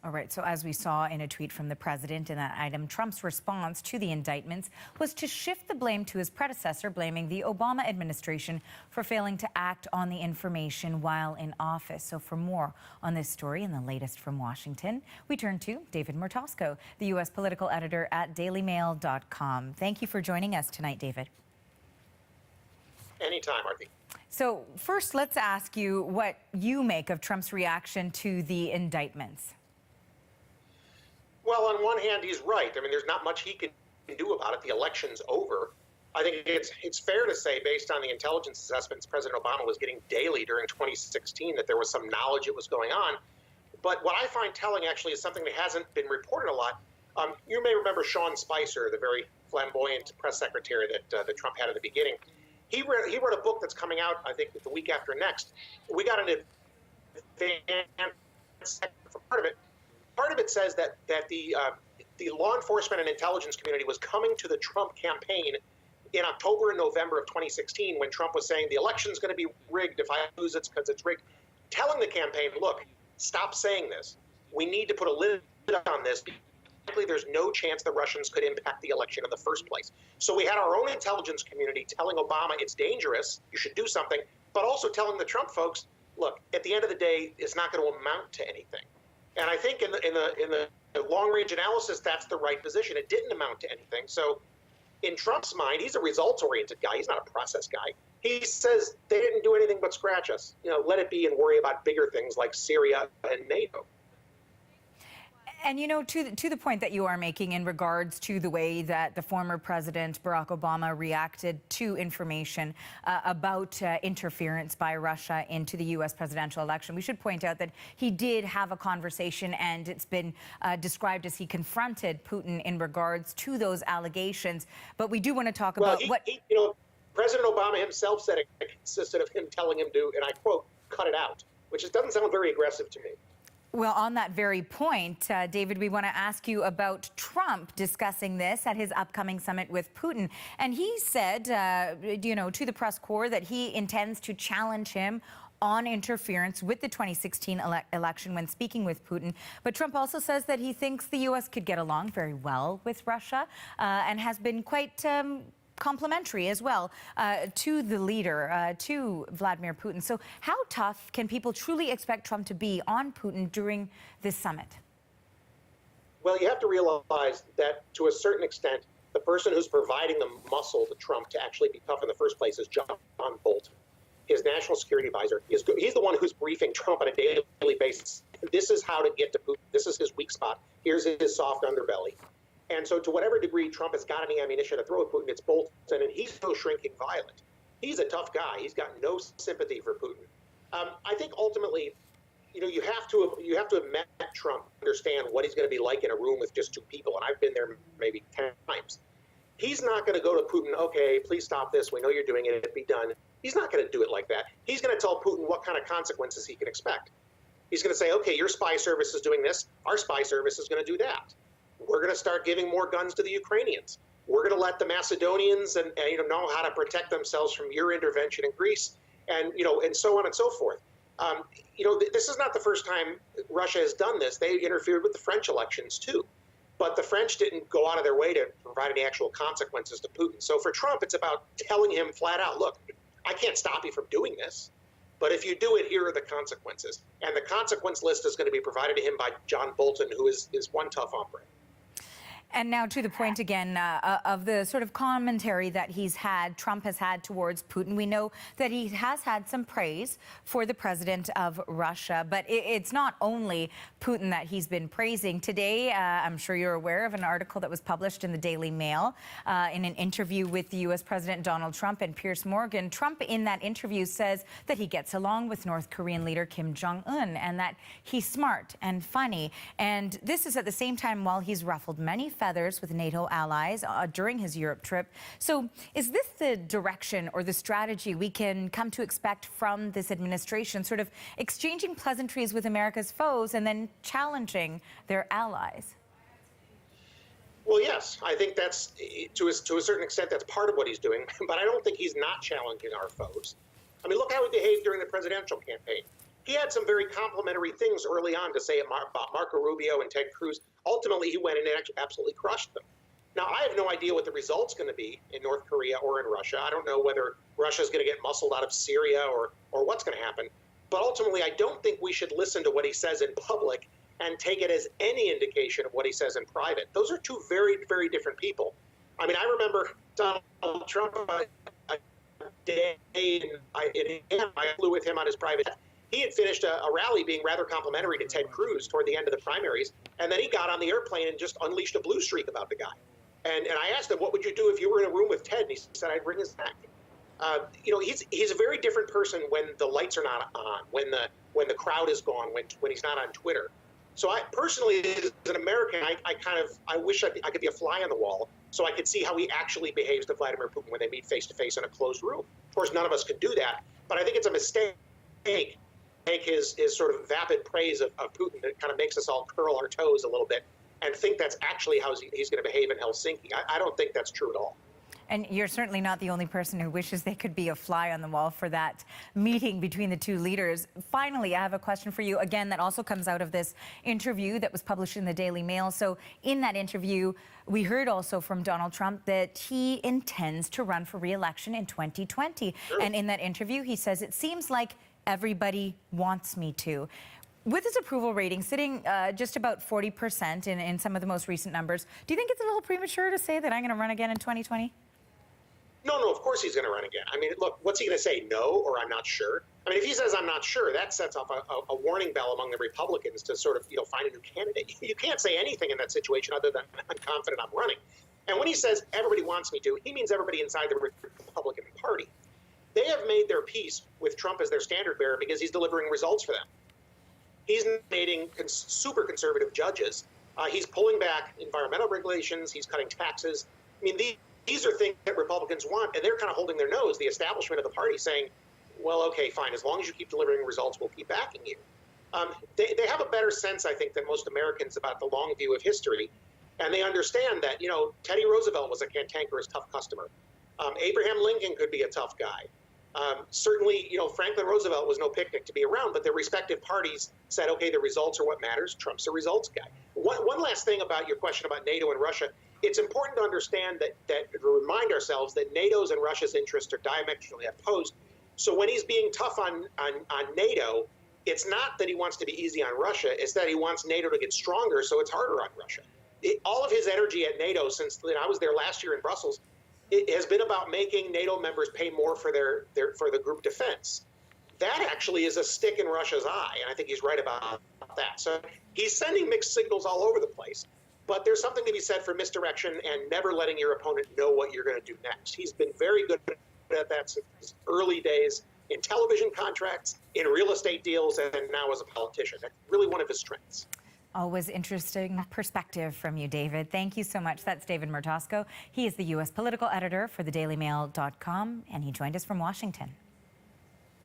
All right, so as we saw in a tweet from the president in that item, Trump's response to the indictments was to shift the blame to his predecessor, blaming the Obama administration for failing to act on the information while in office. So for more on this story and the latest from Washington, we turn to David Martosko, the U.S. political editor at dailymail.com. Thank you for joining us tonight, David. Anytime, Aarti. So first, let's ask you what you make of Trump's reaction to the indictments. Well, on one hand, he's right. I mean, there's not much he can do about it. The election's over. I think it's fair to say, based on the intelligence assessments President Obama was getting daily during 2016, that there was some knowledge it was going on. But what I find telling, actually, is something that hasn't been reported a lot. You may remember Sean Spicer, the very flamboyant press secretary that Trump had at the beginning. He wrote a book that's coming out, I think, the week after next. We got an advance for part of it. Part of it says that the law enforcement and intelligence community was coming to the Trump campaign in October and November of 2016 when Trump was saying the election's going to be rigged. If I lose, it's because it's rigged. Telling the campaign, look, stop saying this. We need to put a lid on this. Frankly, there's no chance the Russians could impact the election in the first place. So we had our own intelligence community telling Obama it's dangerous, you should do something, but also telling the Trump folks, look, at the end of the day, it's not going to amount to anything. And I think in the long-range analysis, that's the right position. It didn't amount to anything. So in Trump's mind, he's a results-oriented guy. He's not a process guy. He says they didn't do anything but scratch us. You know, let it be and worry about bigger things like Syria and NATO. And, you know, to the point that you are making in regards to the way that the former president, Barack Obama, reacted to information about interference by Russia into the U.S. presidential election, we should point out that he did have a conversation, and it's been described as he confronted Putin in regards to those allegations. But we do want to talk about you know, President Obama himself said it consisted of him telling him to, and I quote, cut it out, which doesn't sound very aggressive to me. Well, on that very point, David, we want to ask you about Trump discussing this at his upcoming summit with Putin. And he said, you know, to the press corps that he intends to challenge him on interference with the 2016 election when speaking with Putin. But Trump also says that he thinks the U.S. could get along very well with Russia and has been quite complimentary as well to the leader, to Vladimir Putin. So how tough can people truly expect Trump to be on Putin during this summit? Well, you have to realize that to a certain extent, the person who's providing the muscle to Trump to actually be tough in the first place is John Bolton, his national security advisor. He's the one who's briefing Trump on a daily basis. This is how to get to Putin. This is his weak spot. Here's his soft underbelly. And so to whatever degree Trump has got any ammunition to throw at Putin, it's Bolton, and he's no shrinking violet. He's a tough guy. He's got no sympathy for Putin. I think ultimately, you know, you have to have met Trump, understand what he's going to be like in a room with just two people, and I've been there maybe 10 times. He's not going to go to Putin, okay, please stop this. We know you're doing it. It'd be done. He's not going to do it like that. He's going to tell Putin what kind of consequences he can expect. He's going to say, okay, your spy service is doing this. Our spy service is going to do that. We're going to start giving more guns to the Ukrainians. We're going to let the Macedonians and know how to protect themselves from your intervention in Greece, and and so on and so forth. This is not the first time Russia has done this. They interfered with the French elections too, but the French didn't go out of their way to provide any actual consequences to Putin. So for Trump, it's about telling him flat out, look, I can't stop you from doing this, but if you do it, here are the consequences. And the consequence list is going to be provided to him by John Bolton, who is one tough hombre. And now to the point again of the sort of commentary that Trump has had towards Putin. We know that he has had some praise for the president of Russia, but it's not only Putin that he's been praising. Today, I'm sure you're aware of an article that was published in the Daily Mail in an interview with the U.S. President Donald Trump and Piers Morgan. Trump in that interview says that he gets along with North Korean leader Kim Jong-un and that he's smart and funny. And this is at the same time while he's ruffled many feathers with NATO allies during his Europe trip. So is this the direction or the strategy we can come to expect from this administration, sort of exchanging pleasantries with America's foes and then challenging their allies? Well, yes, I think that's, to a certain extent, that's part of what he's doing, but I don't think he's not challenging our foes. I mean, look how he behaved during the presidential campaign. he had some very complimentary things early on to say about Marco Rubio and Ted Cruz. Ultimately, he went in and absolutely crushed them. Now, I have no idea what the result's going to be in North Korea or in Russia. I don't know whether Russia's going to get muscled out of Syria or what's going to happen. But ultimately, I don't think we should listen to what he says in public and take it as any indication of what he says in private. Those are two very, very different people. I mean, I remember Donald Trump a day I flew with him on his private jet. He had finished a rally being rather complimentary to Ted Cruz toward the end of the primaries, and then he got on the airplane and just unleashed a blue streak about the guy. And I asked him, what would you do if you were in a room with Ted? And he said, I'd bring his neck. He's a very different person when the lights are not on, when the crowd is gone, when he's not on Twitter. So I personally, as an American, I wish I could be a fly on the wall so I could see how he actually behaves to Vladimir Putin when they meet face to face in a closed room. Of course, none of us could do that, but I think it's a mistake to take his sort of vapid praise of Putin that kind of makes us all curl our toes a little bit and think that's actually how he's going to behave in Helsinki. I don't think that's true at all. And you're certainly not the only person who wishes they could be a fly on the wall for that meeting between the two leaders. Finally, I have a question for you, again, that also comes out of this interview that was published in the Daily Mail. So in that interview, we heard also from Donald Trump that he intends to run for re-election in 2020. Sure. And in that interview, he says, it seems like everybody wants me to. With his approval rating sitting just about 40% in some of the most recent numbers, do you think it's a little premature to say that I'm going to run again in 2020? No, of course he's going to run again. I mean, look, what's he going to say? No, or I'm not sure? I mean, if he says I'm not sure, that sets off a warning bell among the Republicans to sort of, find a new candidate. You can't say anything in that situation other than I'm confident I'm running. And when he says everybody wants me to, he means everybody inside the Republican Party. They have made their peace with Trump as their standard bearer because he's delivering results for them. He's nominating super conservative judges. He's pulling back environmental regulations. He's cutting taxes. I mean, these are things that Republicans want, and they're kind of holding their nose, the establishment of the party, saying, well, okay, fine, as long as you keep delivering results, we'll keep backing you. They have a better sense, I think, than most Americans about the long view of history, and they understand that, Teddy Roosevelt was a cantankerous, tough customer. Abraham Lincoln could be a tough guy. Certainly, Franklin Roosevelt was no picnic to be around, but their respective parties said, okay, the results are what matters. Trump's a results guy. One last thing about your question about NATO and Russia. It's important to understand that to remind ourselves that NATO's and Russia's interests are diametrically opposed. So when he's being tough on NATO, it's not that he wants to be easy on Russia, it's that he wants NATO to get stronger so it's harder on Russia. All of his energy at NATO since I was there last year in Brussels, it has been about making NATO members pay more for for the group defense. That actually is a stick in Russia's eye, and I think he's right about that. So he's sending mixed signals all over the place. But there's something to be said for misdirection and never letting your opponent know what you're going to do next. He's been very good at that since his early days in television contracts, in real estate deals, and now as a politician. That's really one of his strengths. Always interesting perspective from you, David. Thank you so much. That's David Martosko. He is the U.S. political editor for thedailymail.com, and he joined us from Washington.